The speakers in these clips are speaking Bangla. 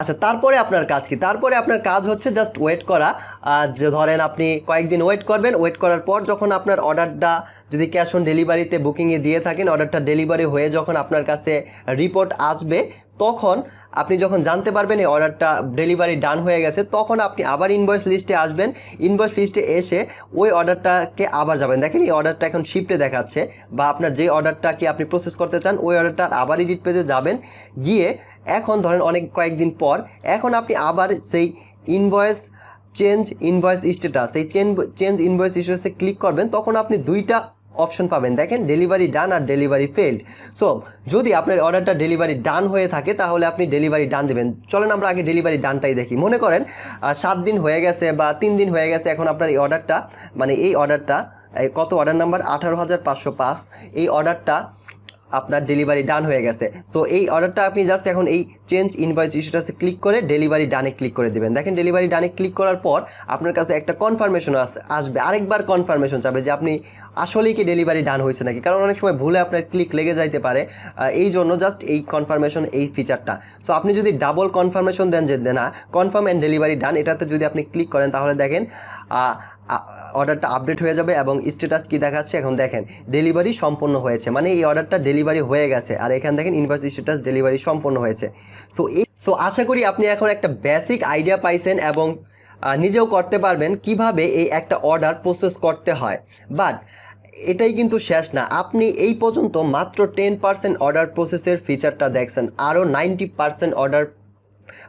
আচ্ছা, তারপরে আপনার কাজ কি? তারপরে আপনার কাজ হচ্ছে জাস্ট ওয়েট করা। যে ধরেন আপনি কয়েকদিন ওয়েট করবেন, ওয়েট করার পর যখন আপনার অর্ডারটা যদি ক্যাশ অন ডেলিভারিতে বুকিংয়ে দিয়ে থাকেন, অর্ডারটা ডেলিভারি হয়ে যখন আপনার কাছে রিপোর্ট আসবে, তখন আপনি যখন জানতে পারবেন এই অর্ডারটা ডেলিভারি ডান হয়ে গেছে, তখন আপনি আবার ইনভয়েস লিস্টে আসবেন। ইনভয়েস লিস্টে এসে ওই অর্ডারটাকে আবার যাবেন। দেখেন এই অর্ডারটা এখন শিফটে দেখাচ্ছে, বা আপনার যে অর্ডারটা কি আপনি প্রসেস করতে চান ওই অর্ডারটা আবার এডিট পেজে যাবেন। গিয়ে এখন ধরেন কয়েকদিন পর এখন আপনি আবার সেই ইনভয়েস চেঞ্জ ইনভয়েস স্ট্যাটাস, এই চেঞ্জ ইনভয়েস স্ট্যাটাসে ক্লিক করবেন। তখন আপনি দুইটা অপশন পাবেন, দেখেন ডেলিভারি ডান আর ডেলিভারি ফেলড। সো যদি আপনার অর্ডারটা ডেলিভারি ডান হয়ে থাকে তাহলে আপনি ডেলিভারি ডান দেবেন। চলেন আমরা আগে ডেলিভারি ডানটাই দেখি। মনে করেন 7 দিন হয়ে গেছে বা 3 দিন হয়ে গেছে, এখন আপনার এই অর্ডারটা এই অর্ডারটা কত, অর্ডার নাম্বার 18,505, এই অর্ডারটা আপনার ডেলিভারি ডান হয়ে গেছে। সো এই অর্ডারটা আপনি জাস্ট এখন এই চেঞ্জ ইনভয়েস স্ট্যাটাসে ক্লিক করে ডেলিভারি ডানে ক্লিক করে দেবেন। দেখেন ডেলিভারি ডানে ক্লিক করার পর আপনার কাছে একটা কনফার্মেশন আসবে, আরেকবার কনফার্মেশন চাবে যে আপনি আসলেই কি ডেলিভারি ডান হয়েছে নাকি, কারণ অনেক সময় ভুলে আপনার ক্লিক লেগে যাইতে পারে। এই জন্য জাস্ট এই কনফার্মেশন, এই ফিচারটা। সো আপনি যদি ডাবল কনফার্মেশন দেন যে না কনফার্ম অ্যান্ড ডেলিভারি ডান, এটাতে যদি আপনি ক্লিক করেন তাহলে দেখেন অর্ডারটা আপডেট হয়ে যাবে এবং স্ট্যাটাস কি দেখাচ্ছে, এখন দেখেন ডেলিভারি সম্পন্ন হয়েছে, মানে এই অর্ডারটা ডেলিভারি হয়ে গেছে। আর এখানে দেখেন ইনভয়েস স্ট্যাটাস ডেলিভারি সম্পন্ন হয়েছে। সো আশা করি আপনি এখন একটা বেসিক আইডিয়া পাইছেন এবং নিজেও করতে পারবেন কিভাবে এই একটা অর্ডার প্রসেস করতে হয়। বাট এটাই কিন্তু শেষ না, আপনি এই পর্যন্ত মাত্র 10% অর্ডার প্রসেসের ফিচারটা দেখছেন, আরও 90% অর্ডার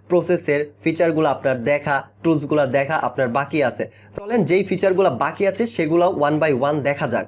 প্রসেসের ফিচারগুলো আপনার দেখা, টুলসগুলো দেখা আপনার বাকি আছে। চলেন যেই ফিচারগুলো বাকি আছে সেগুলো ওয়ান বাই ওয়ান দেখা যাক।